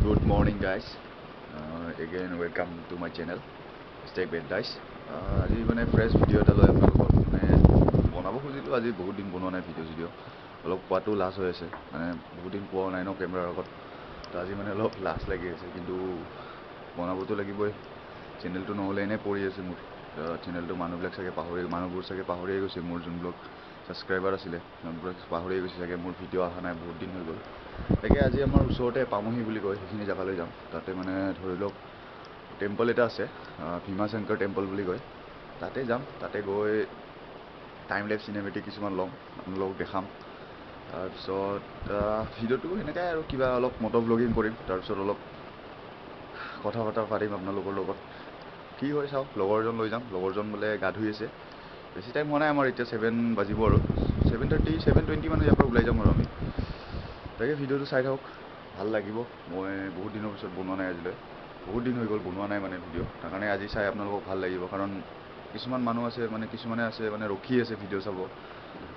Good morning, guys. Again, welcome to my channel. Stay with guys. আজি মানে fresh video' এটা লৈ আপোনালোকৰ মানে বনাব খুজিলোঁ। আজি বহুত দিন বনোৱা নাই ভিডিঅ' অলপ পোৱাটো লাজ হৈ আছে, মানে বহুত দিন পোৱা নাই ন কেমেৰাৰ আগত। তো আজি মানে অলপ লাজ লাগি আছে, কিন্তু বনাবতো লাগিবই। চেনেলটো নহ'লে এনেই পৰি আছে মোৰ। চেনেলটো মানুহবোৰ চাগে পাহৰিয়ে গৈছে। মোৰ যোনবিলাক ছাবস্ক্ৰাইবাৰ আছিলে সিহঁতবিলাক পাহৰিয়ে গৈছে চাগে। মোৰ ভিডিঅ' অহা নাই, বহুত দিন হৈ গ'ল। তাকে আজি আমাৰ ওচৰতে পামহি বুলি কয়, সেইখিনি জেগালৈ যাম। তাতে মানে ধৰি লওক টেম্পল এটা আছে, ভীমাশংকৰ টেম্পল বুলি কয়। তাতে যাম, তাতে গৈ টাইম লেপছ চিনেমেটিক কিছুমান ল'ম, আপোনালোকক দেখাম। তাৰপিছত ভিডিঅ'টো এনেকৈ আৰু কিবা অলপ মটো ব্লগিং কৰিম। তাৰপিছত অলপ কথা বতৰা পাতিম আপোনালোকৰ লগত। কি হয় চাওক, লগৰজন লৈ যাম। লগৰজন বোলে গা ধুই আছে। বেছি টাইম হোৱা নাই আমাৰ, এতিয়া 7 বাজিব আৰু 7:30 7:20 মানে ইয়াৰ পৰা ওলাই যাম আৰু আমি। তাকে ভিডিঅ'টো চাই থাকক, ভাল লাগিব। মই বহুত দিনৰ পিছত বনোৱা নাই আজিলৈ, বহুত দিন হৈ গ'ল বনোৱা নাই মানে ভিডিঅ'। তাৰ কাৰণে আজি চাই আপোনালোকক ভাল লাগিব, কাৰণ কিছুমান মানুহ আছে কিছুমানে আছে ৰখি আছে ভিডিঅ' চাব।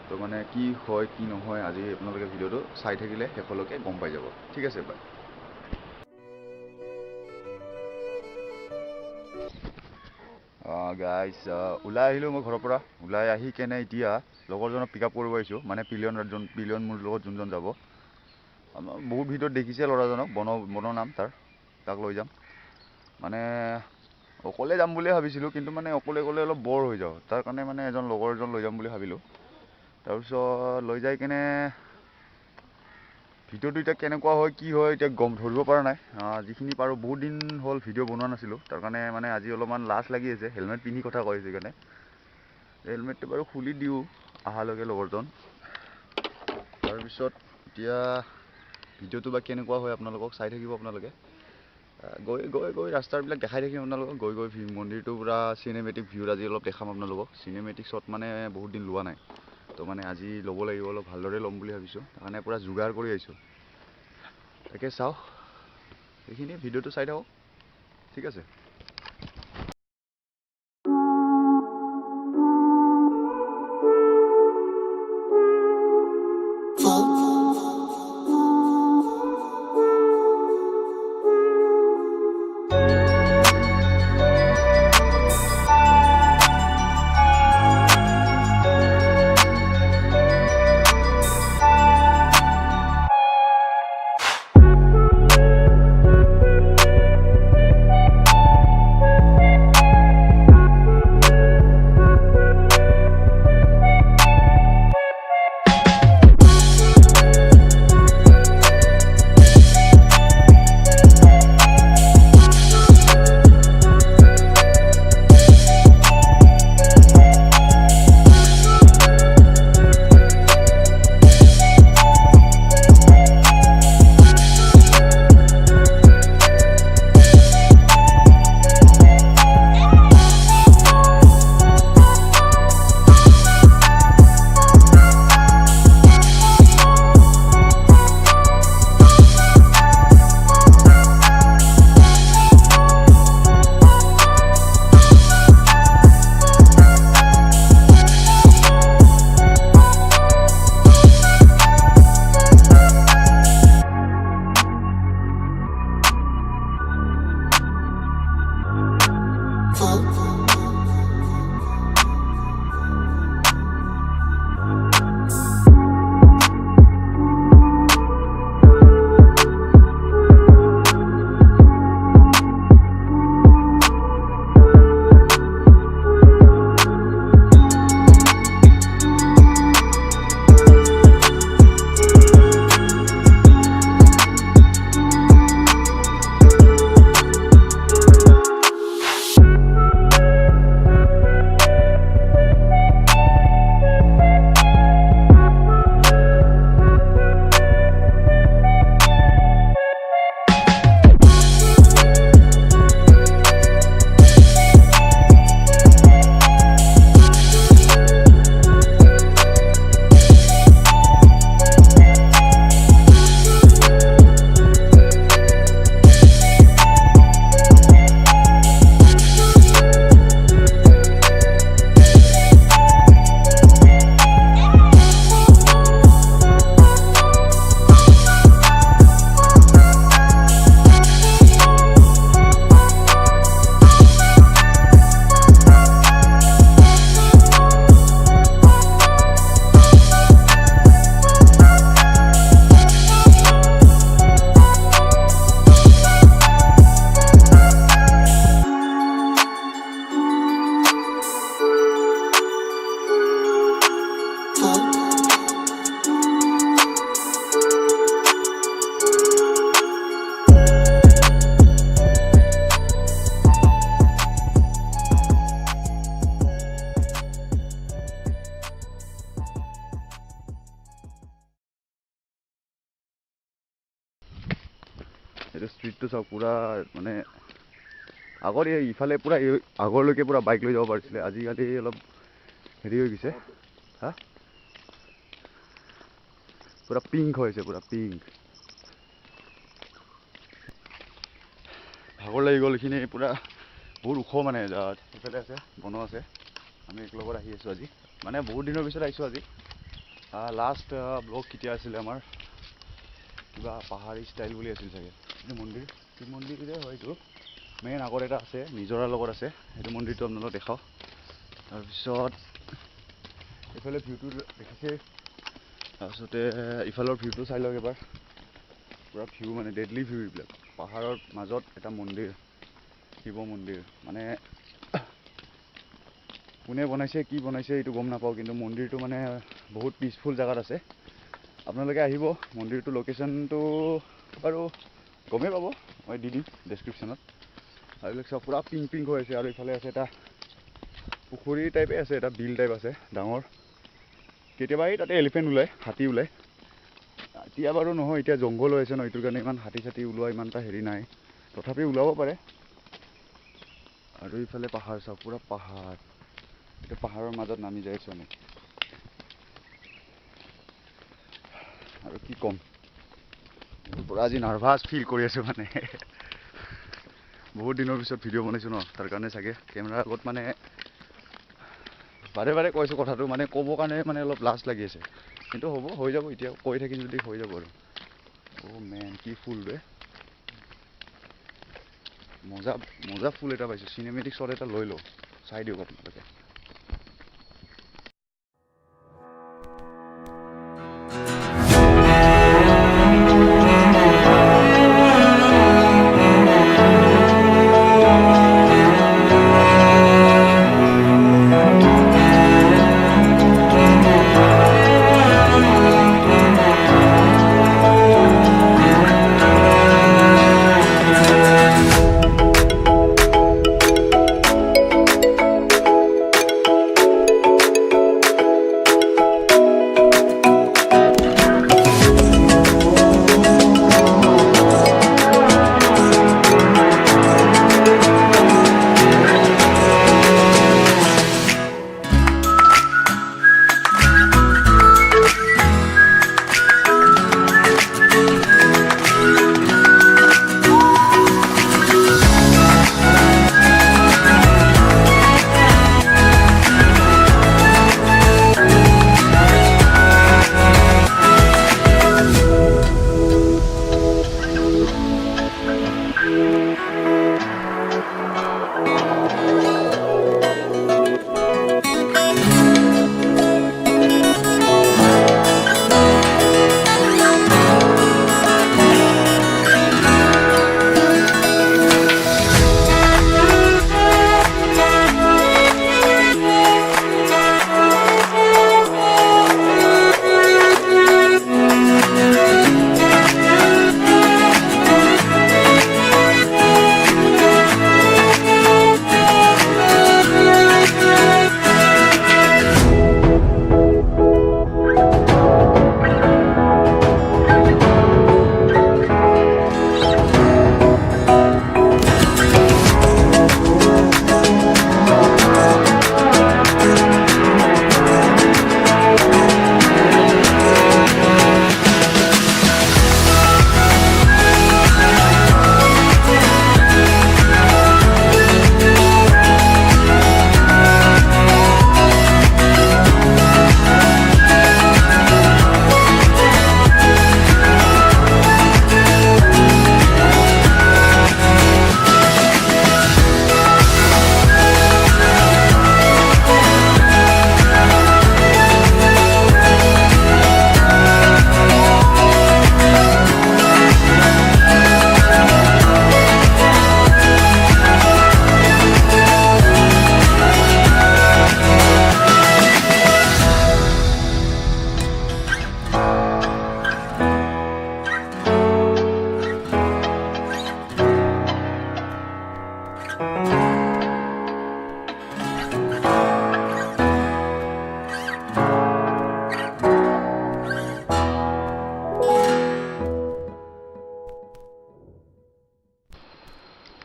তো মানে কি হয় কি নহয়, আজি আপোনালোকে ভিডিঅ'টো চাই থাকিলে শেষলৈকে গম পাই যাব। ঠিক আছে, বাই। গাইজ, ওলাই আহিলোঁ মই ঘৰৰ পৰা। ওলাই আহি কেনে এতিয়া লগৰজনক পিক আপ কৰিব আহিছোঁ, মানে পিলিয়ন মোৰ লগত যোনজন যাব। বহুত ভিডিঅ'ত দেখিছে ল'ৰাজনক, বনৰ নাম তাক লৈ যাম। মানে অকলে যাম বুলিয়ে ভাবিছিলোঁ, কিন্তু মানে অকলে গ'লে অলপ বৰ হৈ যাওঁ। তাৰ কাৰণে মানে লগৰ এজন লৈ যাম বুলি ভাবিলোঁ। তাৰপিছত লৈ যাই কেনে ভিডিঅ'টো এতিয়া কেনেকুৱা হয় কি হয় এতিয়া ধৰিব পৰা নাই। যিখিনি পাৰোঁ, বহুত দিন হ'ল ভিডিঅ' বনোৱা নাছিলোঁ। তাৰ কাৰণে মানে আজি অলপমান লাজ লাগি আছে। হেলমেট পিন্ধি কথা কৈছে সেইকাৰণে হেলমেটটো বাৰু খুলি দিওঁ অহালৈকে লগৰজন। তাৰপিছত এতিয়া ভিডিঅ'টো বা কেনেকুৱা হয় আপোনালোকক চাই থাকিব। আপোনালোকে গৈ ৰাস্তাবিলাক দেখাই থাকিম আপোনালোকক। গৈ মন্দিৰটো পূৰা চিনেমেটিক ভিউত আজি অলপ দেখাম আপোনালোকক। চিনেমেটিক শ্বট মানে বহুত দিন লোৱা নাই, তো মানে আজি ল'ব লাগিব, অলপ ভালদৰে ল'ম বুলি ভাবিছোঁ। সেইকাৰণে পূৰা যোগাৰ কৰি আহিছোঁ। তাকে চাওঁ, সেইখিনি ভিডিঅ'টো চাই থাকক। ঠিক আছে। এইটো ষ্ট্ৰীটটো চাওক পুৰা মানে আগৰ ইফালে পুৰা আগৰলৈকে পুৰা বাইক লৈ যাব পাৰিছিলে আজিকালি অলপ হেৰি হৈ গৈছে হা পুৰা পিংক হৈছে পুৰা পিংক ভাগৰ লাগি গ'ল এইখিনি পুৰা বহুত ওখ মানে সেইফালে আছে বন আছে আমি এক লগত আহি আছোঁ আজি মানে বহুত দিনৰ পিছত আহিছোঁ আজি লাষ্ট ব্লগ কেতিয়া আছিলে আমাৰ কিবা পাহাৰী ষ্টাইল বুলি আছিল চাগে এইটো মন্দিৰ কি মন্দিৰটোৱে হয় এইটো মেইন আগত এটা আছে নিজৰাৰ লগত আছে সেইটো মন্দিৰটো আপোনালোকক দেখাওঁ তাৰপিছত এইফালে ভিউটো দেখিছে তাৰপিছতে ইফালৰ ভিউটো চাই লওক এবাৰ পুৰা ভিউ মানে ডেডলি ভিউ এইবিলাক পাহাৰৰ মাজত এটা মন্দিৰ শিৱ মন্দিৰ মানে কোনে বনাইছে কি বনাইছে এইটো গম নাপাওঁ কিন্তু মন্দিৰটো মানে বহুত পিচফুল জেগাত আছে আপোনালোকে আহিব মন্দিৰটো লোকেশ্যনটো বাৰু গমেই পাব মই দি দিম ডেছক্ৰিপশ্যনত আৰু এইবিলাক চব পুৰা পিংক পিংক হৈ আছে আৰু ইফালে আছে এটা পুখুৰী টাইপে আছে এটা বিল টাইপ আছে ডাঙৰ কেতিয়াবা এই তাতে এলিফেণ্ট ওলায় হাতী ওলায় এতিয়া বাৰু নহয় এতিয়া জংঘল হৈ আছে ন এইটোৰ কাৰণে ইমান হাতী চাতী ওলোৱা ইমান এটা হেৰি নাই তথাপি ওলাব পাৰে আৰু ইফালে পাহাৰ চাওক পুৰা পাহাৰ এতিয়া পাহাৰৰ মাজত নামি যাই আছোঁ আমি আৰু কি ক'ম পুৰা আজি নাৰ্ভাছ ফিল কৰি আছোঁ মানে বহুত দিনৰ পিছত ভিডিঅ' বনাইছোঁ ন তাৰ কাৰণে চাগে কেমেৰাৰ আগত মানে বাৰে বাৰে কৈছোঁ কথাটো মানে ক'ব কাৰণে মানে অলপ লাজ লাগি আছে কিন্তু হ'ব হৈ যাব এতিয়া কৈ থাকিম যদি হৈ যাব আৰু মেন কি ফুল ৰে মজা মজা ফুল এটা পাইছোঁ চিনেমেটিক শ্বট এটা লৈ লওঁ চাই দিয়ক আপোনালোকে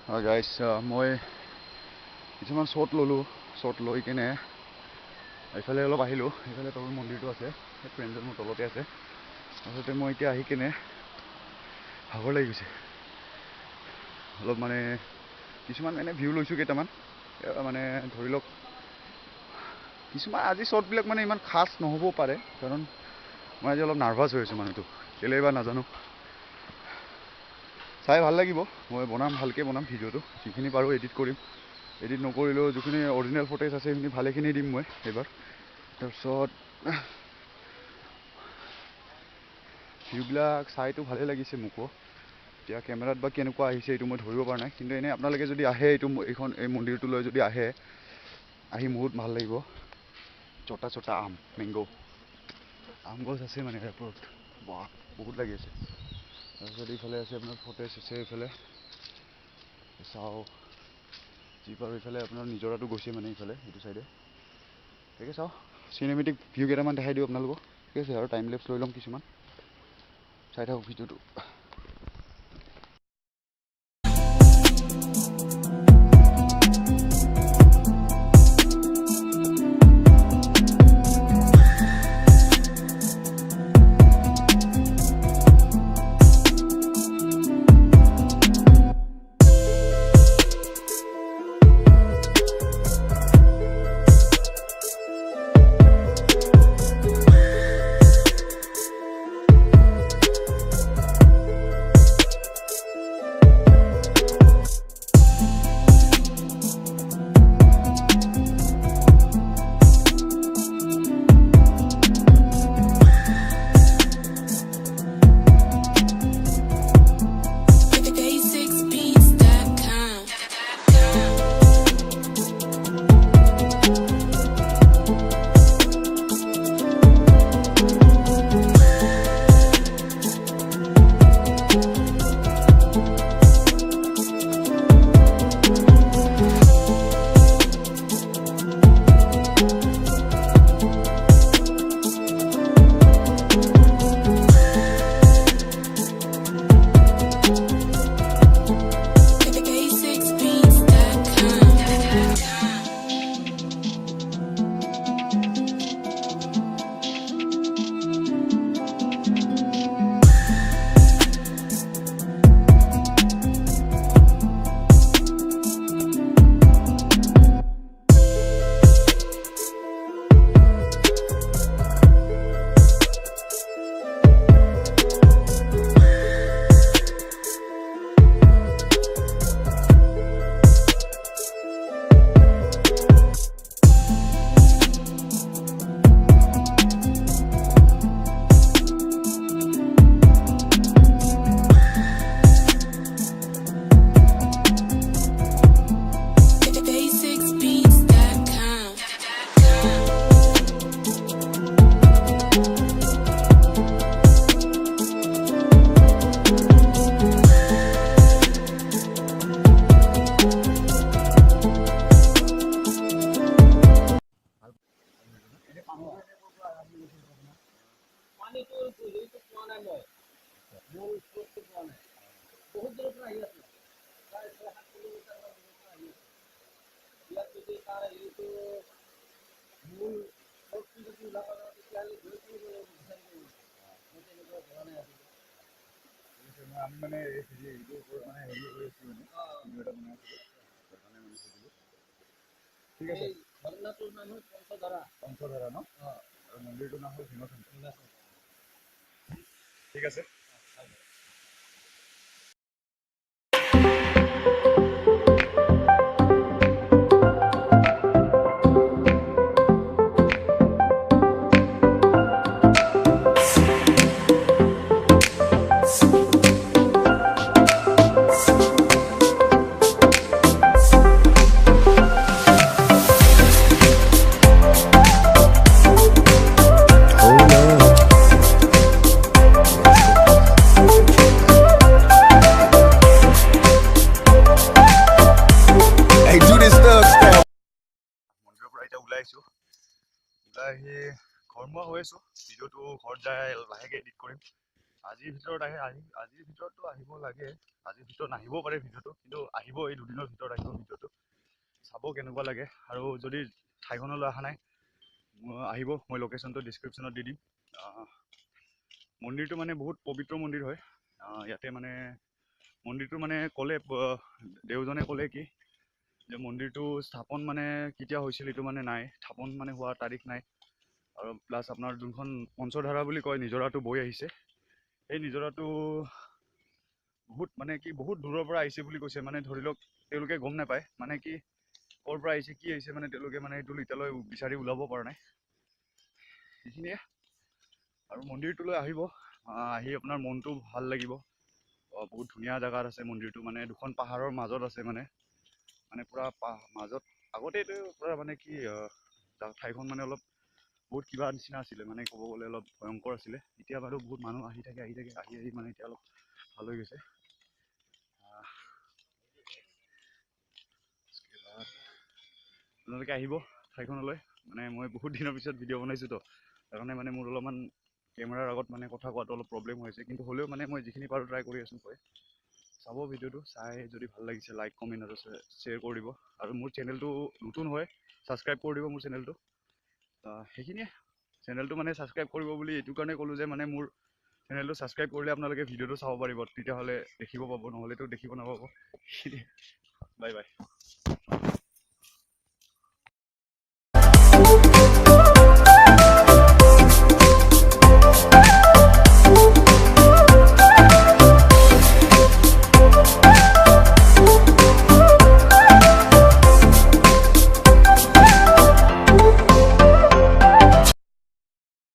গাইজ মই কিছুমান শ্বট ল'লোঁ, শ্বট লৈ কিনে এইফালে অলপ আহিলোঁ। এইফালে তল মন্দিৰটো আছে, সেই ফ্ৰেণ্ডজন মোৰ তলতে আছে। তাৰপিছতে মই এতিয়া আহি কিনে ভাগৰ লাগি গৈছে অলপ, মানে কিছুমান এনে ভিউ লৈছোঁ কেইটামান, মানে ধৰি লওক কিছুমান আজি শ্বটবিলাক মানে ইমান খাচ নহ'বও পাৰে, কাৰণ মই আজি অলপ নাৰ্ভাছ হৈ আছোঁ মানুহটো, কেলেই বা নাজানো। চাই ভাল লাগিব, মই বনাম, ভালকৈ বনাম ভিডিঅ'টো, যিখিনি পাৰোঁ এডিট কৰিম। এডিট নকৰিলেও যিখিনি অৰিজিনেল ফুটেজ আছে সেইখিনি ভালেখিনি দিম মই এইবাৰ। তাৰপিছত ভিউবিলাক চাইতো ভালেই লাগিছে মোকো। এতিয়া কেমেৰাত বা কেনেকুৱা আহিছে এইটো মই ধৰিব পৰা নাই, কিন্তু এনেই আপোনালোকে যদি আহে এই মন্দিৰটোলৈ যদি আহি বহুত ভাল লাগিব। চটা চটা আম গছ আছে মানে এয়াৰপৰ্ট, বাহ বহুত লাগি আছে। তাৰপিছত এইফালে আছে আপোনাৰ ফটেজ আছে, এইফালে চাওঁ যি পাৰোঁ। এইফালে আপোনাৰ নিজৰাটো গৈছে মানে এইফালে এইটো চাইডে, তাকে চাওঁ চিনেমেটিক ভিউ কেইটামান দেখাই দিওঁ আপোনালোকক, ঠিক আছে। আৰু টাইম লেপছ লৈ ল'ম কিছুমান, চাই থাকক ভিডিঅ'টো। আমি মানে এইটোৰ ওপৰত মানে হেৰি কৰি আছিলোঁ, মানে ভিডিঅ' এটা বনাই আছিলোঁ, সেইকাৰণে মানে সুধিলোঁ। ঠিক আছে, ঝৰ্ণাটোৰ নাম হ'ল পঞ্চধৰা ন? আৰু মন্দিৰটোৰ নাম হ'ল ভীমাশংকৰ। ঠিক আছে। ওলাই আহি ঘৰমুৱা হৈ আছোঁ, ভিডিঅ'টো ঘৰত যাই লাহেকৈ এডিট কৰিম। আজিৰ ভিতৰত আহে আজিৰ ভিতৰততো আহিব লাগে। আজিৰ ভিতৰত নাহিবও পাৰে ভিডিঅ'টো, কিন্তু আহিব এই দুদিনৰ ভিতৰত আহিব ভিডিঅ'টো। চাব কেনেকুৱা লাগে, আৰু যদি ঠাইখনলৈ অহা নাই আহিব, মই লোকেশ্যনটো ডিছক্ৰিপশ্যনত দি দিম। মন্দিৰটো মানে বহুত পবিত্ৰ মন্দিৰ হয়। ইয়াতে মানে মন্দিৰটো মানে ক'লে দেওজনে ক'লে কি যে মন্দিৰটো স্থাপন মানে কেতিয়া হৈছিল এইটো মানে নাই, স্থাপন মানে হোৱা তাৰিখ নাই। আৰু প্লাছ আপোনাৰ যোনখন পঞ্চধাৰা বুলি কয় নিজৰাটো বৈ আহিছে, সেই নিজৰাটো বহুত মানে কি বহুত দূৰৰ পৰা আহিছে বুলি কৈছে। মানে ধৰি লওক তেওঁলোকে গম নাপায় মানে কি ক'ৰ পৰা আহিছে কি আহিছে, মানে তেওঁলোকে মানে এইটো এতিয়ালৈ বিচাৰি ওলাব পৰা নাই। সেইখিনিয়ে, আৰু মন্দিৰটোলৈ আহিব, আহি আপোনাৰ মনটো ভাল লাগিব। বহুত ধুনীয়া জেগাত আছে মন্দিৰটো, মানে দুখন পাহাৰৰ মাজত আছে মানে পুৰা মাজত। আগতে এইটো পুৰা মানে কি ঠাইখন মানে অলপ বহুত কিবা নিচিনা আছিলে, মানে ক'ব গ'লে অলপ ভয়ংকৰ আছিলে। এতিয়া বাৰু বহুত মানুহ আহি থাকে আহি মানে এতিয়া অলপ ভাল হৈ গৈছে। আপোনালোকে আহিব ঠাইখনলৈ। মানে মই বহুত দিনৰ পিছত ভিডিঅ' বনাইছোঁ তো, সেইকাৰণে মানে মোৰ অলপমান কেমেৰাৰ আগত মানে কথা কোৱাটো অলপ প্ৰব্লেম হৈছে, কিন্তু হ'লেও মানে মই যিখিনি পাৰোঁ ট্ৰাই কৰি আছোঁ। চাব ভিডিঅ'টো, চাই যদি ভাল লাগিছে লাইক কমেণ্ট আৰু শ্বেয়াৰ কৰি দিব। আৰু মোৰ চেনেলটো নতুন হয়, ছাবস্ক্ৰাইব কৰি দিব মোৰ চেনেলটো। সেইখিনিয়ে, চেনেলটো মানে ছাবস্ক্ৰাইব কৰিব বুলি এইটো কাৰণে ক'লোঁ যে মানে মোৰ চেনেলটো ছাবস্ক্ৰাইব কৰিলে আপোনালোকে ভিডিঅ'টো চাব পাৰিব, তেতিয়াহ'লে দেখিব পাব, নহ'লেতো দেখিব নাপাব। Bye bye.